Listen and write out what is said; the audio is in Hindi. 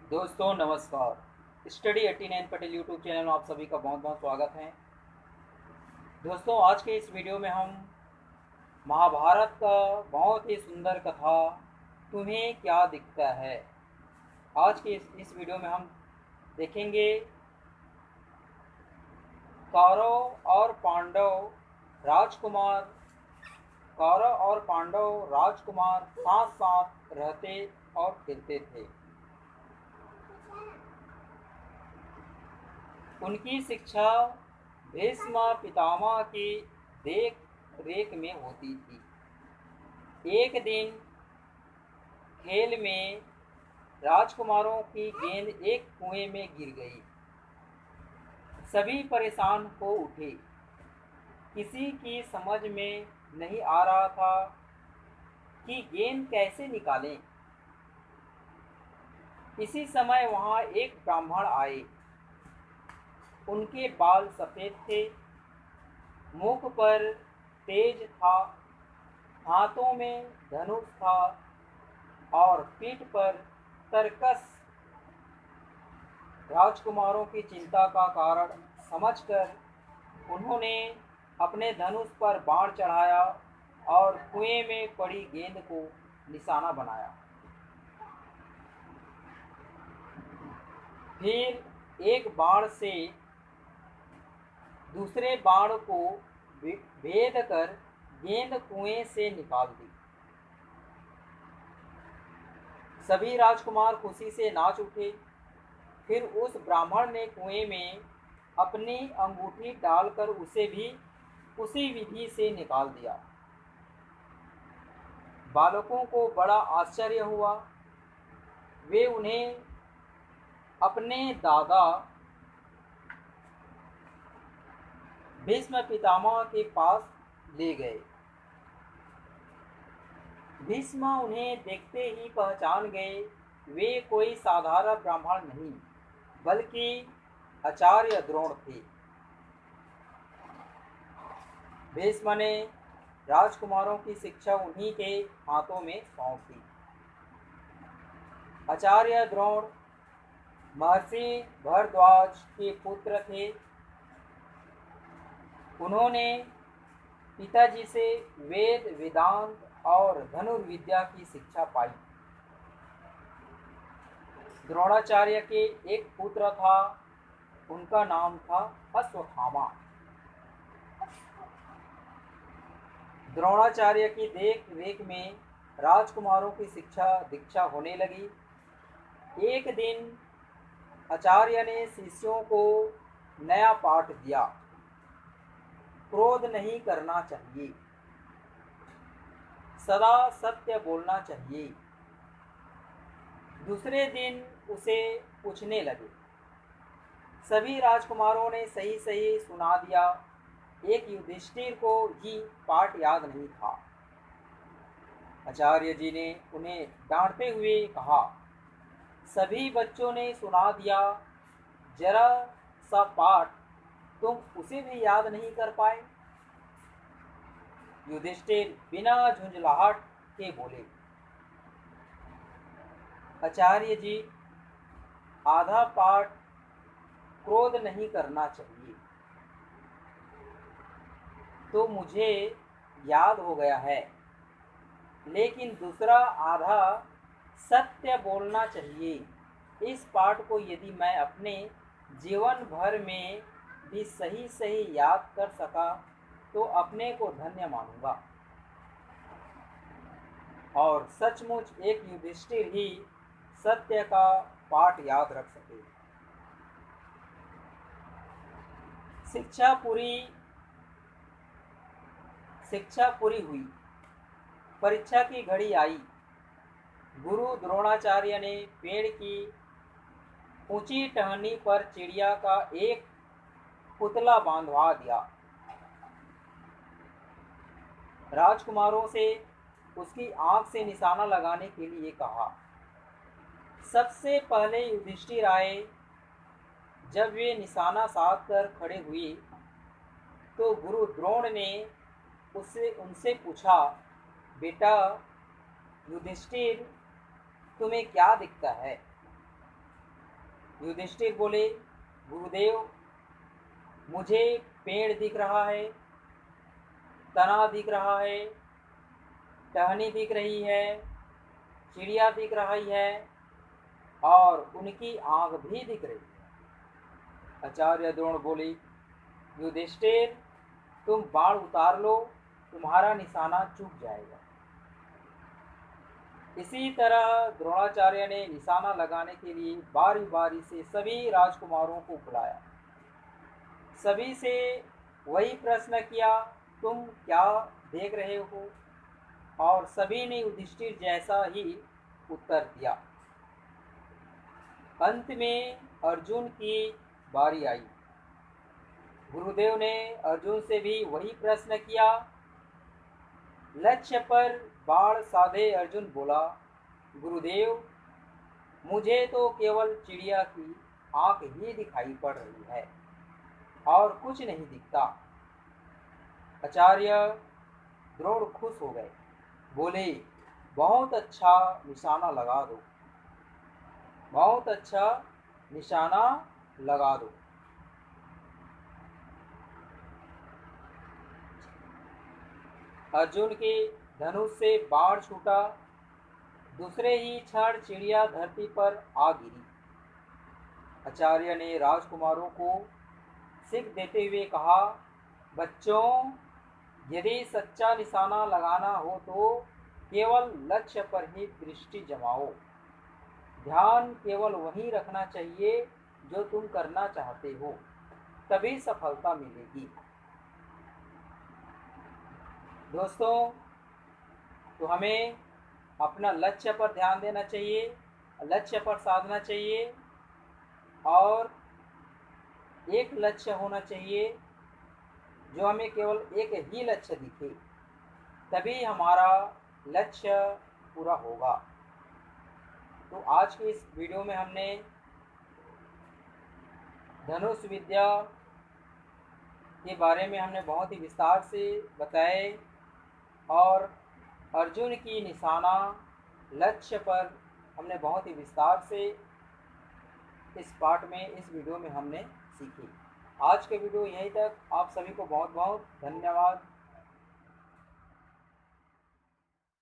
दोस्तों नमस्कार। स्टडी 89 पटेल यूट्यूब चैनल में आप सभी का बहुत बहुत स्वागत है। दोस्तों आज के इस वीडियो में हम महाभारत का बहुत ही सुंदर कथा तुम्हें क्या दिखता है। आज के इस वीडियो में हम देखेंगे राजकुमार कौरव और पांडव राजकुमार साथ साथ रहते और खेलते थे। उनकी शिक्षा भीष्म पितामह की देख रेख में होती थी। एक दिन खेल में राजकुमारों की गेंद एक कुएं में गिर गई। सभी परेशान हो उठे। किसी की समझ में नहीं आ रहा था कि गेंद कैसे निकालें। इसी समय वहां एक ब्राह्मण आए। उनके बाल सफेद थे, मुख पर तेज था, हाथों में धनुष था और पीठ पर तरकस। राजकुमारों की चिंता का कारण समझकर उन्होंने अपने धनुष पर बाण चढ़ाया और कुएं में पड़ी गेंद को निशाना बनाया। फिर एक बाण से दूसरे बाण को भेद कर गेंद कुएं से निकाल दी। सभी राजकुमार खुशी से नाच उठे। फिर उस ब्राह्मण ने कुएं में अपनी अंगूठी डालकर उसे भी उसी विधि से निकाल दिया। बालकों को बड़ा आश्चर्य हुआ। वे उन्हें अपने दादा भीष्म पितामह के पास ले गए। भीष्म उन्हें देखते ही पहचान गए। वे कोई साधारण ब्राह्मण नहीं बल्कि आचार्य द्रोण थे। भीष्म ने राजकुमारों की शिक्षा उन्हीं के हाथों में सौंप दी। आचार्य द्रोण महर्षि भरद्वाज के पुत्र थे। उन्होंने पिताजी से वेद वेदांत और धनुर्विद्या की शिक्षा पाई। द्रोणाचार्य के एक पुत्र था, उनका नाम था अश्वत्थामा। द्रोणाचार्य की देख रेख में राजकुमारों की शिक्षा दीक्षा होने लगी। एक दिन आचार्य ने शिष्यों को नया पाठ दिया। क्रोध नहीं करना चाहिए, सदा सत्य बोलना चाहिए। दूसरे दिन उसे पूछने लगे। सभी राजकुमारों ने सही सही सुना दिया। एक युधिष्ठिर को ही पाठ याद नहीं था। आचार्य जी ने उन्हें डांटते हुए कहा, सभी बच्चों ने सुना दिया, जरा सा पाठ तुम उसे भी याद नहीं कर पाए। युधिष्ठिर बिना झुंझलाहट के बोले, आचार्य जी, आधा पाठ क्रोध नहीं करना चाहिए तो मुझे याद हो गया है, लेकिन दूसरा आधा सत्य बोलना चाहिए। इस पाठ को यदि मैं अपने जीवन भर में भी सही सही याद कर सका तो अपने को धन्य मानूंगा। और सचमुच एक युधिष्ठिर ही सत्य का पाठ याद रख सके। शिक्षा पूरी हुई। परीक्षा की घड़ी आई। गुरु द्रोणाचार्य ने पेड़ की ऊंची टहनी पर चिड़िया का एक पुतला बांधवा दिया। राजकुमारों से उसकी आंख से निशाना लगाने के लिए कहा। सबसे पहले युधिष्ठिर आए। जब वे निशाना साध कर खड़े हुए तो गुरु द्रोण ने उनसे पूछा, बेटा युधिष्ठिर, तुम्हें क्या दिखता है? युधिष्ठिर बोले, गुरुदेव, मुझे पेड़ दिख रहा है, तना दिख रहा है, टहनी दिख रही है, चिड़िया दिख रही है और उनकी आँख भी दिख रही है। आचार्य द्रोण बोले, युधिष्ठिर, तुम बाण उतार लो, तुम्हारा निशाना चूक जाएगा। इसी तरह द्रोणाचार्य ने निशाना लगाने के लिए बारी बारी से सभी राजकुमारों को बुलाया, सभी से वही प्रश्न किया, तुम क्या देख रहे हो, और सभी ने युधिष्ठिर जैसा ही उत्तर दिया। अंत में अर्जुन की बारी आई। गुरुदेव ने अर्जुन से भी वही प्रश्न किया। लक्ष्य पर बाण साधे अर्जुन बोला, गुरुदेव, मुझे तो केवल चिड़िया की आंख ही दिखाई पड़ रही है और कुछ नहीं दिखता। आचार्य द्रोण खुश हो गए, बोले, बहुत अच्छा निशाना लगा दो, बहुत अच्छा निशाना लगा दो। अर्जुन के धनुष से बाण छूटा, दूसरे ही क्षण चिड़िया धरती पर आ गिरी। आचार्य ने राजकुमारों को सीख देते हुए कहा, बच्चों, यदि सच्चा निशाना लगाना हो तो केवल लक्ष्य पर ही दृष्टि जमाओ। ध्यान केवल वहीं रखना चाहिए जो तुम करना चाहते हो, तभी सफलता मिलेगी। दोस्तों, तो हमें अपना लक्ष्य पर ध्यान देना चाहिए, लक्ष्य पर साधना चाहिए और एक लक्ष्य होना चाहिए जो हमें केवल एक ही लक्ष्य दिखे, तभी हमारा लक्ष्य पूरा होगा। तो आज की इस वीडियो में हमने धनुष विद्या के बारे में हमने बहुत ही विस्तार से बताए और अर्जुन की निशाना लक्ष्य पर हमने बहुत ही विस्तार से इस पाठ में, इस वीडियो में हमने सीखी। आज के वीडियो यहीं तक। आप सभी को बहुत बहुत धन्यवाद।